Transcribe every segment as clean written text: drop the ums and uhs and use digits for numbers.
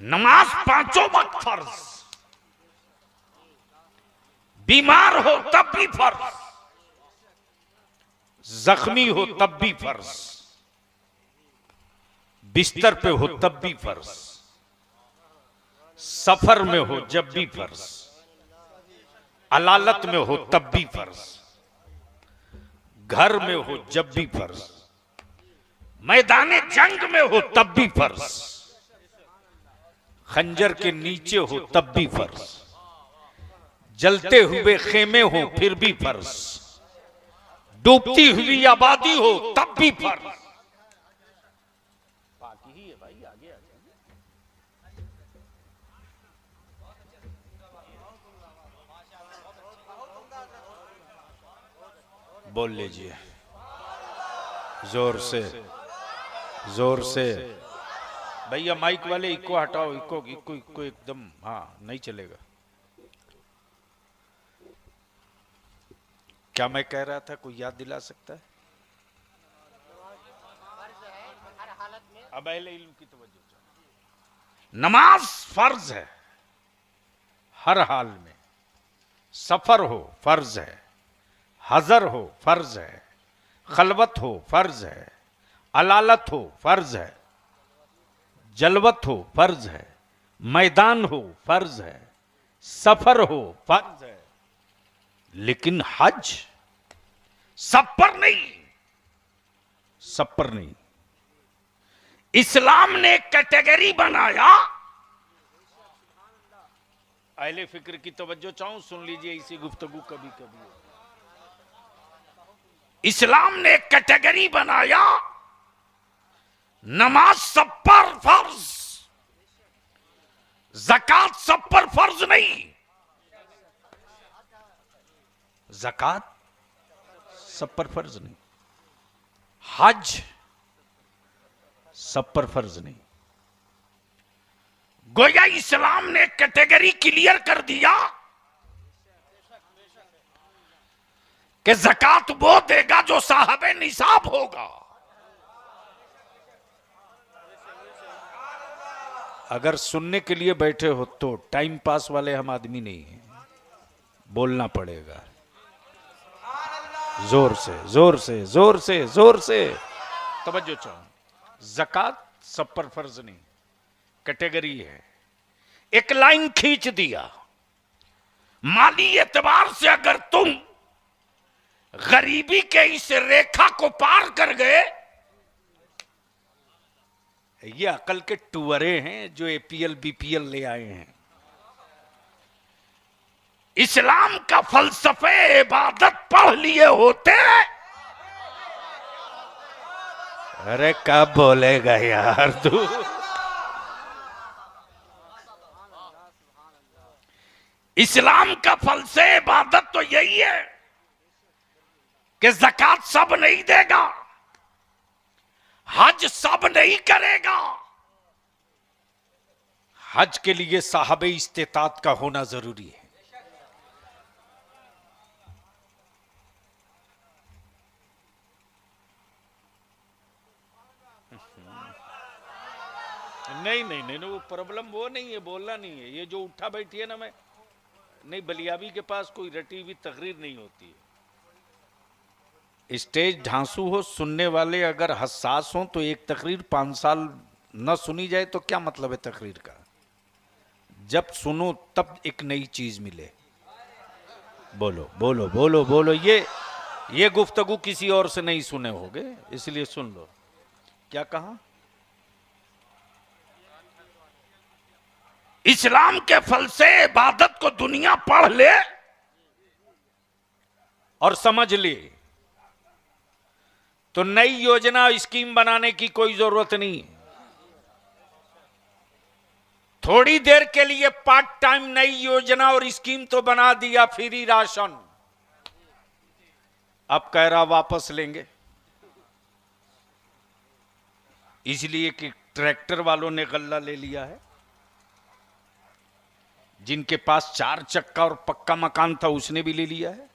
नमाज पांचों वक्त फर्ज, बीमार हो तब भी फर्ज, जख्मी हो तब भी फर्ज, बिस्तर पे हो तब भी फर्ज, सफर में हो जब भी फर्ज, अलालत में हो तब भी फर्ज, घर में हो जब भी फर्ज, मैदान जंग में हो तब भी फर्ज, खंजर के नीचे हो तब भी फर्ज, जलते हुए खेमे हो फिर भी फर्ज, डूबती हुई आबादी हो तब भी फर्ज। बाकी ही है भाई, आगे बोल लीजिए जोर से, जोर से। भैया माइक वाले इको हटाओ, इको इको इको एकदम, हाँ नहीं चलेगा। क्या मैं कह रहा था, कोई याद दिला सकता है? अब अहले इल्म की तवज्जो। नमाज फर्ज है हर हाल में, सफर हो फर्ज है, हजर हो फर्ज है, खलवत हो फर्ज है, अलालत हो फर्ज है, जलवत हो फर्ज है, मैदान हो फर्ज है, सफर हो फर्ज है। लेकिन हज सब पर नहीं, सब पर नहीं। इस्लाम ने कैटेगरी बनाया। अहले फिक्र की तवज्जो चाहूं, सुन लीजिए इसी गुफ्तगू कभी कभी। इस्लाम ने कैटेगरी बनाया, नमाज सब पर फर्ज, ज़कात सब पर फर्ज नहीं। ज़कात सब पर फर्ज नहीं, हज सब पर फर्ज नहीं। गोया इस्लाम ने कैटेगरी क्लियर कर दिया कि ज़कात वो देगा जो साहबे निसाब होगा। अगर सुनने के लिए बैठे हो तो टाइम पास वाले हम आदमी नहीं हैं, बोलना पड़ेगा जोर से, जोर से, जोर से, जोर से। तवज्जो चाहूं, ज़कात सब पर फर्ज नहीं, कैटेगरी है। एक लाइन खींच दिया, माली एतबार से अगर तुम गरीबी के इस रेखा को पार कर गए, ये अकल के टुअरे हैं जो एपीएल बीपीएल ले आए हैं। इस्लाम का फलसफे इबादत पढ़ लिए होते। अरे कब बोलेगा यार तू? इस्लाम का फलसफे इबादत तो यही है कि ज़कात सब नहीं देगा, हज सब नहीं करेगा। हज के लिए साहबे इस्तेतात का होना जरूरी है। नहीं नहीं नहीं, वो प्रॉब्लम वो नहीं है, बोलना नहीं है। ये जो उठा बैठी है ना, मैं नहीं, बलियाबी के पास कोई रटी हुई तकरीर नहीं होती है। स्टेज ढांसू हो, सुनने वाले अगर हसास हो तो एक तकरीर 5 साल न सुनी जाए तो क्या मतलब है तकरीर का? जब सुनो तब एक नई चीज मिले। बोलो बोलो बोलो बोलो। ये गुफ्तगू किसी और से नहीं सुने होगे, इसलिए सुन लो। क्या कहा? इस्लाम के फल से इबादत को दुनिया पढ़ ले और समझ ले तो नई योजना स्कीम बनाने की कोई जरूरत नहीं। थोड़ी देर के लिए पार्ट टाइम नई योजना और स्कीम तो बना दिया, फ्री राशन। अब कह रहा वापस लेंगे, इसलिए कि ट्रैक्टर वालों ने गल्ला ले लिया है। जिनके पास 4 चक्का और पक्का मकान था उसने भी ले लिया है।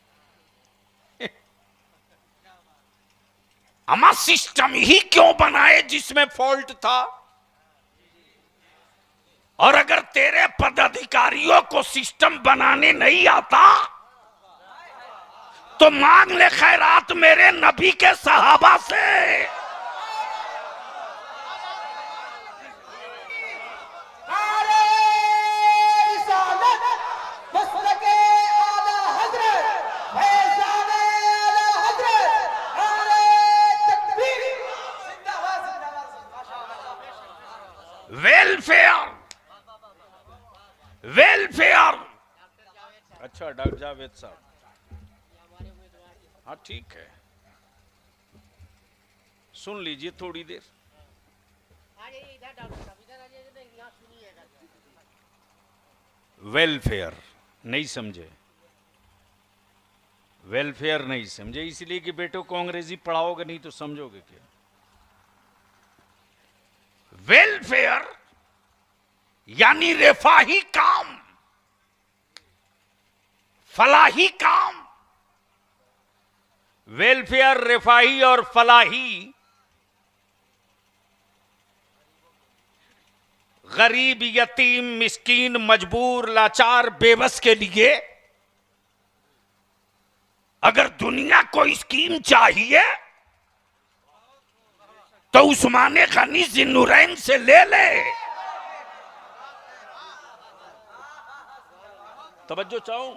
अमा सिस्टम ही क्यों बनाए जिसमें फॉल्ट था? और अगर तेरे पदाधिकारियों को सिस्टम बनाने नहीं आता तो मांग ले खैरात मेरे नबी के सहाबा से। Welfare welfare. अच्छा डॉक्टर जावेद साहब, हाँ ठीक है, सुन लीजिए थोड़ी देर। वेलफेयर नहीं समझे, वेलफेयर नहीं समझे इसलिए कि बेटों को अंग्रेजी पढ़ाओगे नहीं तो समझोगे क्या। वेलफेयर यानी रेफाही काम, फलाही काम। वेलफेयर, रेफाही और फलाही गरीब, यतीम, मिस्कीन, मजबूर, लाचार, बेबस के लिए अगर दुनिया को स्कीम चाहिए तो उस्माने गनी जिन्नुरैन से ले ले। तवज्जो चाहूं।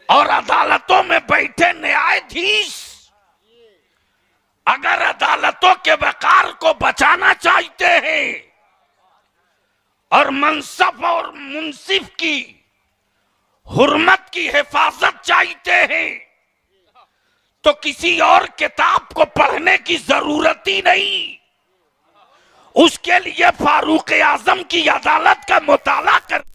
और अदालतों में बैठे न्यायाधीश अगर अदालतों के वकार को बचाना चाहते हैं और मनसब और मुंसिफ की हुर्मत की हिफाजत चाहते हैं तो किसी और किताब को पढ़ने की जरूरत ही नहीं। उसके लिए फारूक आजम की अदालत का मुताला कर।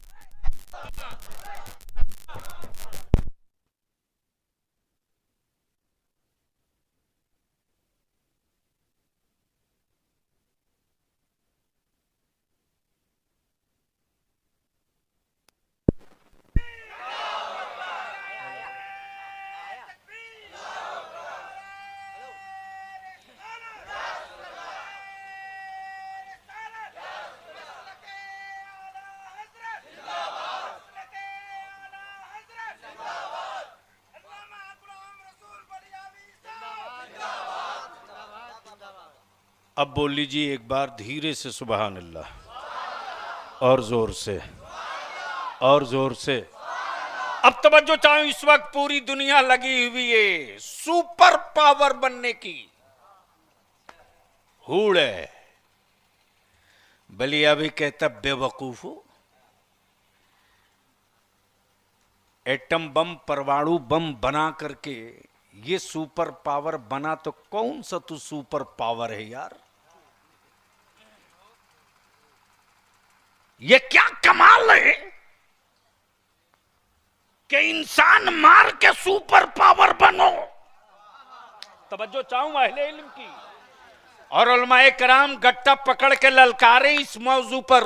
अब बोल लीजिए एक बार धीरे से सुबहान अल्लाह, और जोर से, और जोर से। अब तवज्जो चाहूं, इस वक्त पूरी दुनिया लगी हुई है सुपर पावर बनने की। हुड़ है बलिया भी कहता बेवकूफ, एटम बम, परमाणु बम बना करके ये सुपर पावर बना तो कौन सा तू सुपर पावर है यार। ये क्या कमाल है कि इंसान मार के सुपर पावर बनो। तवज्जो चाहूं अहले इल्म की, और उलमाए कराम गट्टा पकड़ के ललकारे इस मौजू पर,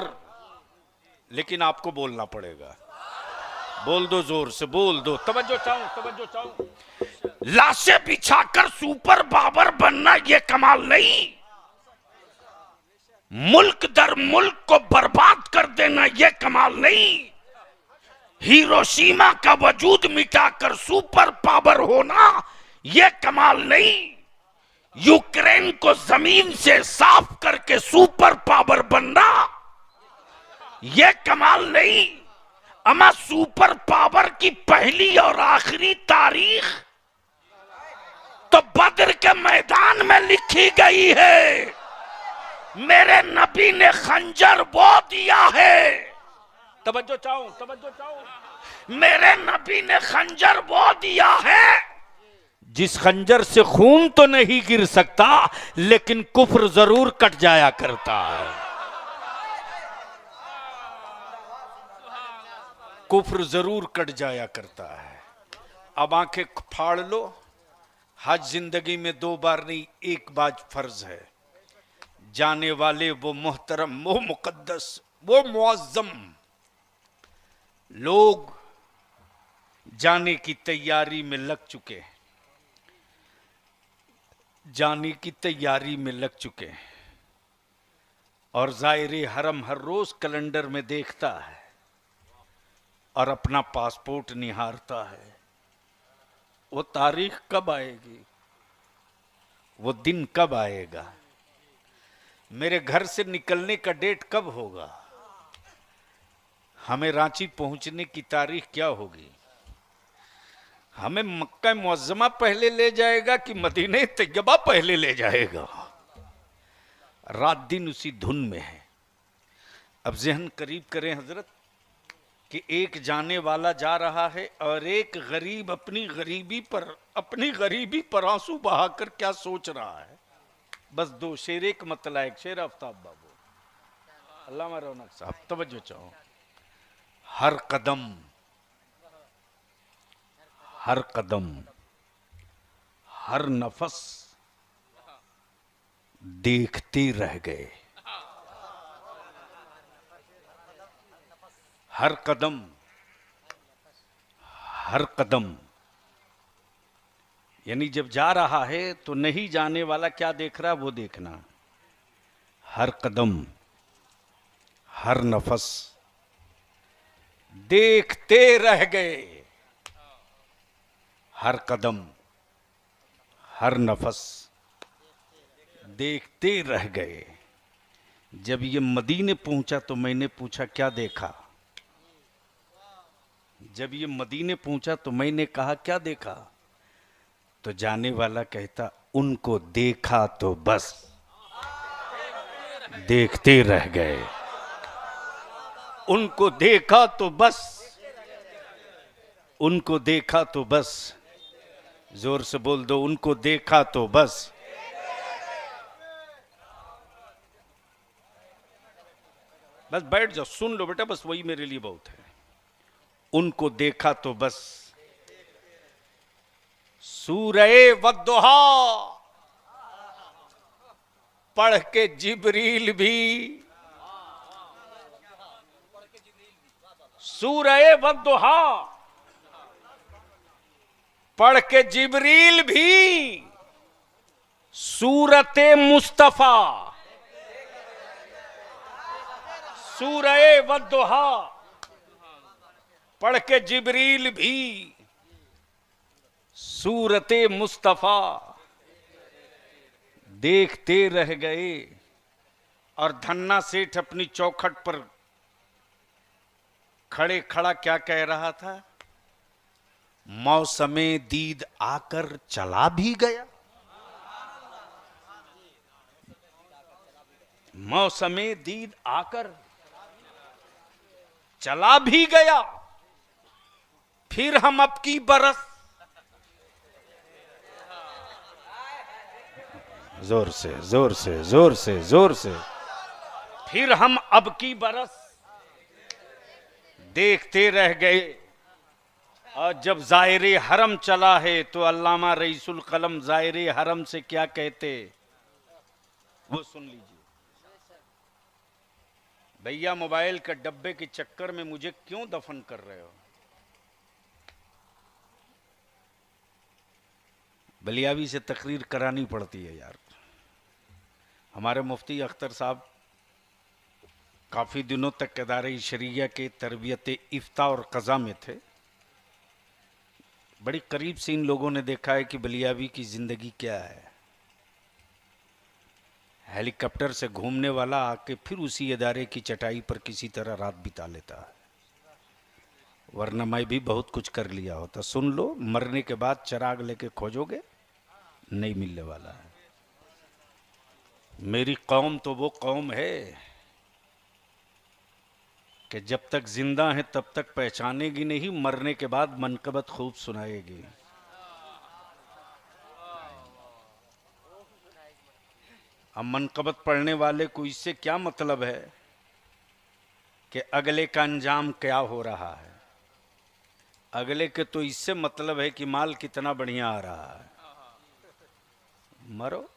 लेकिन आपको बोलना पड़ेगा। बोल दो जोर से, बोल दो। तवज्जो चाहूं, तवज्जो चाहूं। लाशें बिछाकर सुपर पावर बनना ये कमाल नहीं, मुल्क दर मुल्क को बर्बाद कर देना ये कमाल नहीं, हिरोशिमा का वजूद मिटाकर सुपर पावर होना ये कमाल नहीं, यूक्रेन को जमीन से साफ करके सुपर पावर बनना ये कमाल नहीं। अमा सुपर पावर की पहली और आखिरी तारीख तो बद्र के मैदान में लिखी गई है। मेरे नबी ने खंजर वो दिया है। तवज्जो चाहूं, तवज्जो चाहूं। मेरे नबी ने खंजर वो दिया है जिस खंजर से खून तो नहीं गिर सकता लेकिन कुफ्र जरूर कट जाया करता है। कुफ्र जरूर कट जाया करता है। अब आंखें फाड़ लो। हज जिंदगी में 2 बार नहीं, 1 बार फर्ज है। जाने वाले वो मोहतरम, वो मुकद्दस, वो मुअज्जम लोग जाने की तैयारी में लग चुके हैं, जाने की तैयारी में लग चुके हैं। और ज़ायरे हरम हर रोज कैलेंडर में देखता है और अपना पासपोर्ट निहारता है, वो तारीख कब आएगी, वो दिन कब आएगा, मेरे घर से निकलने का डेट कब होगा, हमें रांची पहुंचने की तारीख क्या होगी, हमें मक्का मुअज्जमा पहले ले जाएगा कि मदीने तैयबा पहले ले जाएगा। रात दिन उसी धुन में है। अब जहन करीब करें हजरत कि एक जाने वाला जा रहा है और एक गरीब अपनी गरीबी पर आंसू बहाकर क्या सोच रहा है। बस दो शेर, एक मतला, एक शेर आफ्ताब बाबू, अल्लामा रौनक साहब तवज्जो चाहो। हर कदम हर नफस देखते रह गए, हर कदम यानी जब जा रहा है तो नहीं जाने वाला क्या देख रहा है वो देखना। हर कदम हर नफस देखते रह गए, हर कदम हर नफस देखते रह गए। जब ये मदीने पहुंचा तो मैंने पूछा क्या देखा, जब ये मदीने पहुंचा तो मैंने कहा क्या देखा, तो जाने वाला कहता उनको देखा तो बस देखते रह गए, उनको देखा तो बस, उनको देखा तो बस, जोर से बोल दो, उनको देखा तो बस। बस बैठ जाओ, सुन लो बेटा, बस वही मेरे लिए बहुत है। उनको देखा तो बस। सूरह वद्दुहा पढ़ के जिब्रील भी, सूरह वद्दुहा पढ़ के जिब्रील भी सूरत मुस्तफा, सूरह वद्दुहा पढ़ के जिब्रील भी सूरत मुस्तफा देखते रह गए। और धन्ना सेठ अपनी चौखट पर खड़े खड़ा क्या कह रहा था, मौसमे दीद आकर चला भी गया, मौसमे दीद आकर चला भी गया, फिर हम अब की बरस, जोर से जोर से जोर से जोर से, फिर हम अब की बरस देखते रह गए। और जब ज़ायरे हरम चला है तो अल्लामा रईसुल कलम ज़ायरे हरम से क्या कहते वो सुन लीजिए। भैया मोबाइल के डब्बे के चक्कर में मुझे क्यों दफन कर रहे हो। बलियावी से तकरीर करानी पड़ती है यार। हमारे मुफ्ती अख्तर साहब काफ़ी दिनों तक इदारे शरिया के तरबियत इफ्ता और क़ज़ा में थे। बड़ी करीब से इन लोगों ने देखा है कि बलियावी की ज़िंदगी क्या है। हेलीकॉप्टर से घूमने वाला आके फिर उसी इदारे की चटाई पर किसी तरह रात बिता लेता है, वरना मैं भी बहुत कुछ कर लिया होता। सुन लो, मरने के बाद चिराग लेके खोजोगे नहीं मिलने वाला है। मेरी कौम तो वो कौम है कि जब तक जिंदा है तब तक पहचानेगी नहीं, मरने के बाद मनकबत खूब सुनाएगी। अब मनकबत पढ़ने वाले को इससे क्या मतलब है कि अगले का अंजाम क्या हो रहा है। अगले के तो इससे मतलब है कि माल कितना बढ़िया आ रहा है। मरो।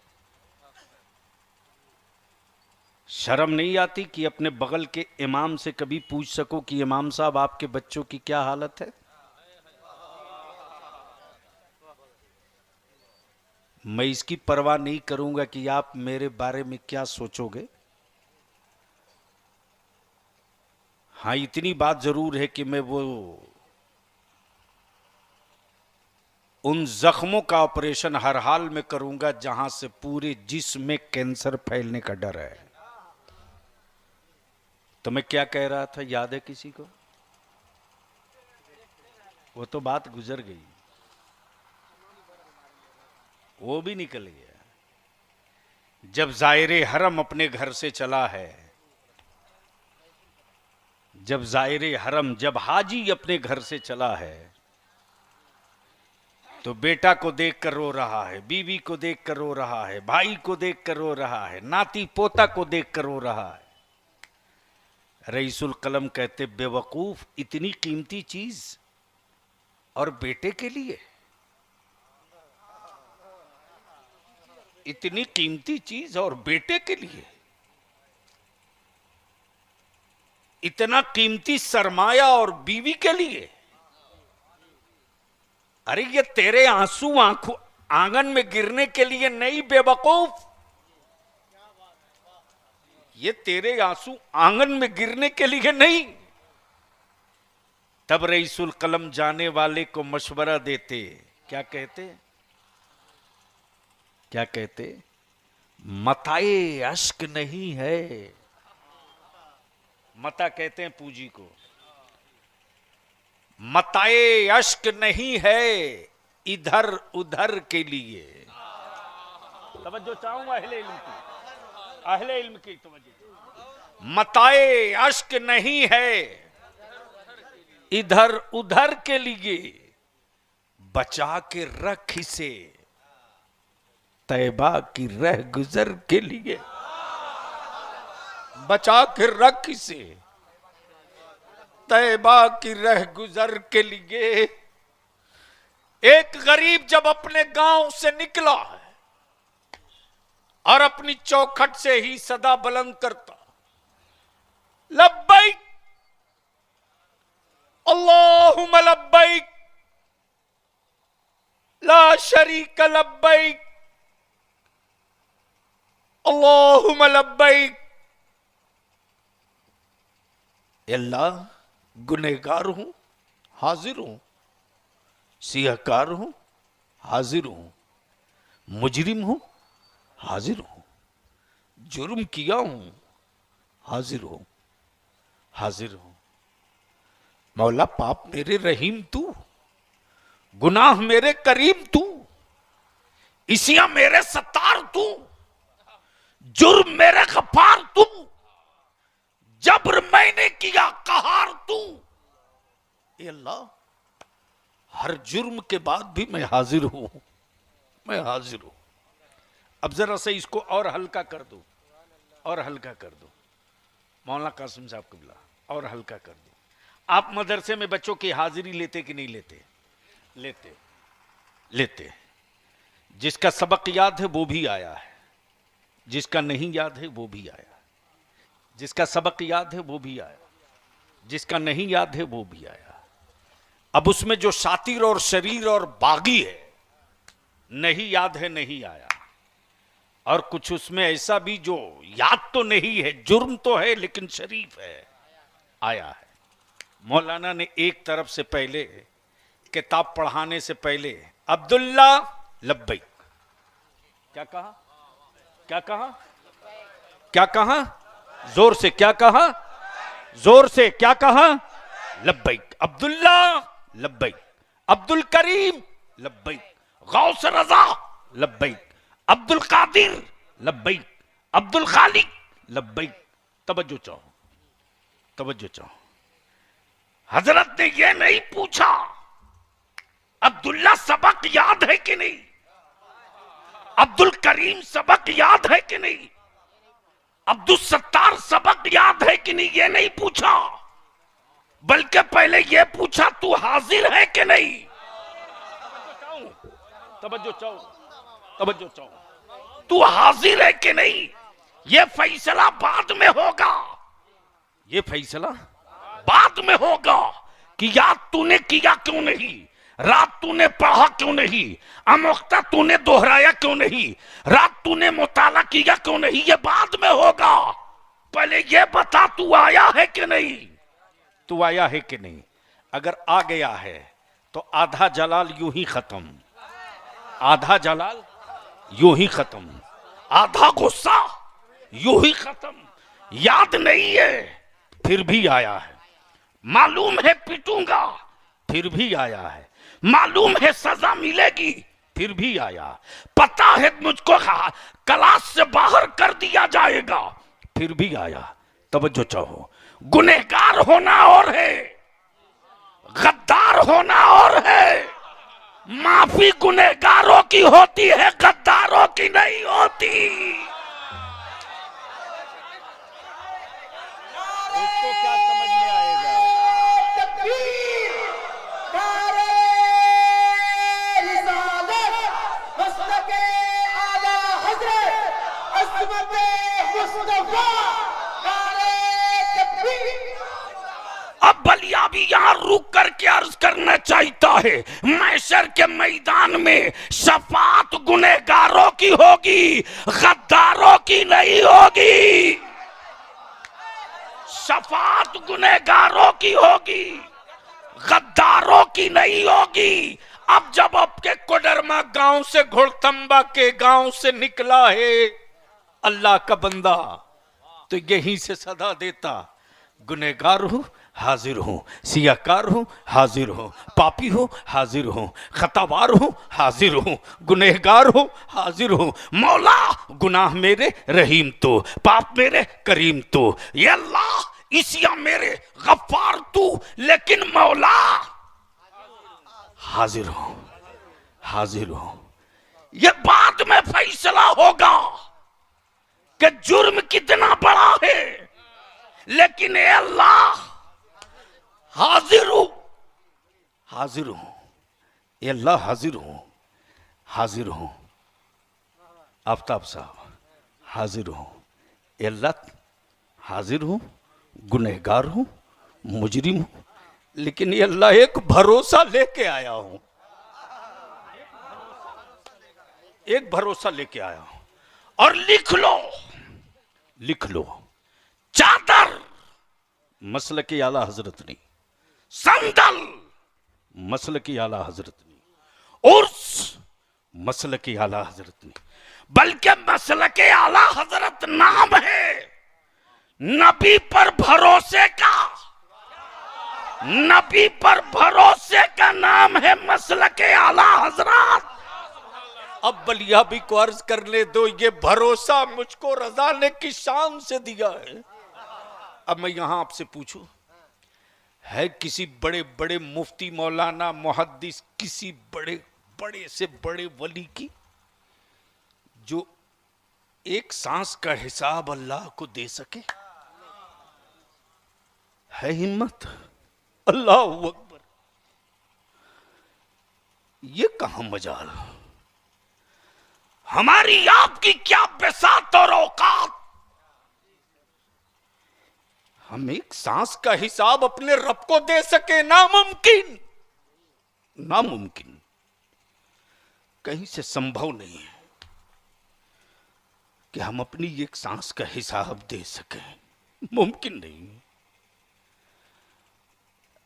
शर्म नहीं आती कि अपने बगल के इमाम से कभी पूछ सको कि इमाम साहब आपके बच्चों की क्या हालत है। मैं इसकी परवाह नहीं करूंगा कि आप मेरे बारे में क्या सोचोगे। हाँ, इतनी बात जरूर है कि मैं वो उन जख्मों का ऑपरेशन हर हाल में करूंगा जहां से पूरे जिस्म में कैंसर फैलने का डर है। तो मैं क्या कह रहा था, याद है किसी को? वो तो बात गुजर गई, वो भी निकल गया। जब ज़ायरे हरम अपने घर से चला है, जब ज़ायरे हरम, जब हाजी अपने घर से चला है, तो बेटा को देखकर रो रहा है, बीवी को देखकर रो रहा है, भाई को देखकर रो रहा है, नाती पोता को देखकर रो रहा है। रईसुल कलम कहते, बेवकूफ, इतनी कीमती चीज और बेटे के लिए, इतनी कीमती चीज और बेटे के लिए, इतना कीमती सरमाया और बीवी के लिए। अरे ये तेरे आंसू आंखों आंगन में गिरने के लिए नहीं बेवकूफ, ये तेरे आंसू आंगन में गिरने के लिए नहीं। तब रईसुल कलम जाने वाले को मशवरा देते, क्या कहते, क्या कहते? मताए अश्क नहीं है, मता कहते हैं पूंजी को, मताए अश्क नहीं है इधर उधर के लिए। तवज्जो चाहूंगा अहले इल्म की, अहले इल्म की तवज्जो। मताए अश्क नहीं है इधर उधर के लिए, बचा के रख इसे तैबा की रह गुजर के लिए। बचा के रख इसे तैबा की रह गुजर के लिए। एक गरीब जब अपने गांव से निकला है और अपनी चौखट से ही सदा बुलंद करता, लब्बैक अल्लाहुम्मा लब्बैक ला शरीक लब्बैक अल्लाहुम्मा लब्बैक। अल्लाह, गुनहगार हूं, हाजिर हूं, सियाहकार हूं, हाजिर हूं, मुजरिम हूं, हाजिर हूं, जुर्म किया हूं, हाजिर हूं, हाजिर हूं। मौला, पाप मेरे रहीम तू, गुनाह मेरे करीम तू, इसियां मेरे सत्तार तू, जुर्म मेरे गफ्फार तू, जब्र मैंने किया कहार तू। ए अल्लाह, हर जुर्म के बाद भी मैं हाजिर हूं, मैं हाजिर हूं। अब जरा से इसको और हल्का कर दो, और हल्का कर दो। मौलाना कासिम साहब क़िबला, और हल्का कर दो। आप मदरसे में बच्चों की हाजिरी लेते कि नहीं लेते? लेते, लेते। जिसका सबक याद है वो भी आया है, जिसका नहीं याद है वो भी आया। जिसका सबक याद है वो भी आया, जिसका नहीं याद है वो भी आया। अब उसमें जो शातिर और शरीर और बागी है, नहीं याद है, नहीं आया। और कुछ उसमें ऐसा भी जो याद तो नहीं है, जुर्म तो है लेकिन शरीफ है, आया है। मौलाना ने एक तरफ से पहले किताब पढ़ाने से पहले अब्दुल्ला लब्बैक, क्या कहा, क्या कहा, क्या कहा? जोर से क्या कहा, जोर से क्या कहा? लब्बैक। अब्दुल्ला लब्बैक, अब्दुल करीम लब्बैक, गौस रजा लब्बैक, अब्दुल कादिर लब्बैक, अब्दुल खालिक लब्बैक। तवज्जो चाहो, तवज्जो चाहो। हजरत ने यह नहीं पूछा अब्दुल्ला सबक याद है कि नहीं, अब्दुल करीम सबक याद है कि नहीं, अब्दुल सत्तार सबक याद है कि नहीं, ये नहीं पूछा, बल्कि पहले ये पूछा तू हाजिर है कि नहीं। तवज्जो चाहो, तवज्जो चाहो। तू हाजिर है कि नहीं, ये फैसला बाद में होगा, ये फैसला बाद में होगा कि याद तूने किया क्यों नहीं, रात तूने पढ़ा क्यों नहीं, अमुख्ता तूने दोहराया क्यों नहीं, रात तूने मुताला किया क्यों नहीं, ये बाद में होगा। पहले ये बता तू आया है कि नहीं, तू आया है कि नहीं। अगर आ गया है तो आधा जलाल यूं ही खत्म, आधा जलाल यूं ही खत्म, आधा गुस्सा यूं ही खत्म। याद नहीं है फिर भी आया है, मालूम है पिटूंगा फिर भी आया है, मालूम है सजा मिलेगी फिर भी आया, पता है मुझको क्लास से बाहर कर दिया जाएगा फिर भी आया। तवज्जो चाहो, गुनहगार होना और है, गद्दार होना और है। माफी गुनहगारों की होती है, गद्दारों की नहीं होती। उसको क्या समझ में आएगा? अब बलिया भी यहां रुक करके अर्ज करना चाहता है, मैशर के मैदान में शफात गुनहगारों की होगी, गद्दारों की नहीं होगी। शफात गुनहगारों की होगी, गद्दारों की नहीं होगी। अब जब आपके कोडरमा गांव से, घोड़तंबा के गांव से निकला है अल्लाह का बंदा, तो यहीं से सदा देता, गुनहगार हूं हाजिर हूं, सियाकार हूं हाजिर हूं, पापी हूं हाजिर हूं, खतावार हूं हाजिर हूं, गुनहगार हूं हाजिर हूं। मौला गुनाह मेरे रहीम तो, पाप मेरे करीम तो, ये अल्लाह इसिया मेरे गफ्फार तू, लेकिन मौला हाजिर हूं, हाजिर हूं। ये बाद में फैसला होगा कि जुर्म कितना बड़ा है, लेकिन ए अल्लाह हाजिर हूं, हाजिर हूं, ए अल्लाह हाजिर हूं, हाजिर हूं। आफ्ताब साहब हाजिर हूं, ए अल्लाह हाजिर हूं, गुनहगार हूं, मुजरिम हूं, लेकिन ये अल्लाह एक भरोसा लेके आया हूं, एक भरोसा लेके आया हूं। और लिख लो, लिख लो, चादर मसल की आला हजरत नहीं, संदल मसल की आला हजरत नहीं, उर्स मसल की आला हजरत नहीं, बल्कि मसल के आला हजरत नाम है नबी पर भरोसे का, नबी पर भरोसे का नाम है मसल के आला हजरत। अब बलिया भी को अर्ज करने दो, ये भरोसा मुझको रजा ने किस शान से दिया है। अब मैं यहां आपसे पूछूं, है किसी बड़े बड़े मुफ्ती मौलाना मुहद्दिस, किसी बड़े बड़े से बड़े वली की जो एक सांस का हिसाब अल्लाह को दे सके? है हिम्मत? अल्लाह अकबर। ये कहां मजाल, हमारी आपकी क्या बेसात और औकात, हम एक सांस का हिसाब अपने रब को दे सके? नामुमकिन, नामुमकिन, कहीं से संभव नहीं है कि हम अपनी एक सांस का हिसाब दे सकें, मुमकिन नहीं।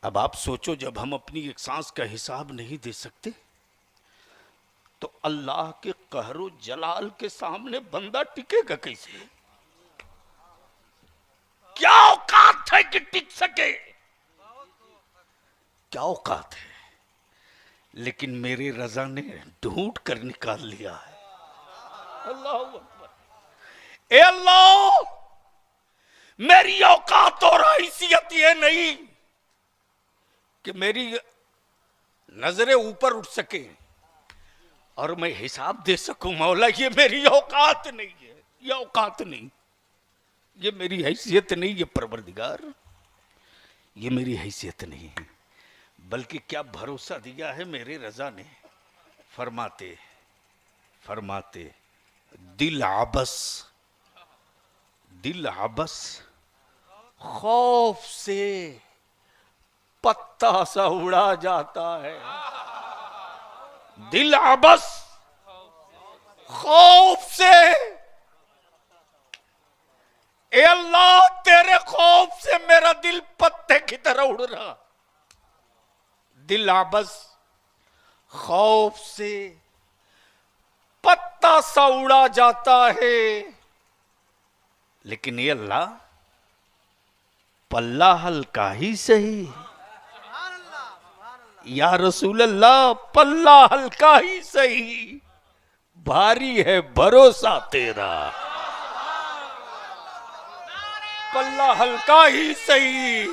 अब आप सोचो, जब हम अपनी एक सांस का हिसाब नहीं दे सकते तो अल्लाह के कहरो जलाल के सामने बंदा टिकेगा कैसे? क्या औकात है कि टिक सके? क्या औकात है? लेकिन मेरे रजा ने ढूंढ कर निकाल लिया है। अल्लाह अकबर। ए अल्लाह, मेरी औकात और हैसियत ये नहीं कि मेरी नजरें ऊपर उठ सके और मैं हिसाब दे सकूं। मौला, ये मेरी औकात नहीं है, ये औकात नहीं, ये मेरी हैसियत नहीं, ये परवरदिगार, ये मेरी हैसियत नहीं है। बल्कि क्या भरोसा दिया है मेरे रजा ने, फरमाते फरमाते दिल आबस, दिल आबस, खौफ से पत्ता सा उड़ा जाता है। दिल आबस, खौफ से ए अल्लाह, तेरे खौफ से मेरा दिल पत्ते की तरह उड़ रहा। दिल आबस खौफ से पत्ता सा उड़ा जाता है, लेकिन ये अल्लाह पल्ला हल्का ही सही। या रसूल अल्लाह, पल्ला हल्का ही सही, भारी है भरोसा तेरा। पल्ला हल्का ही सही,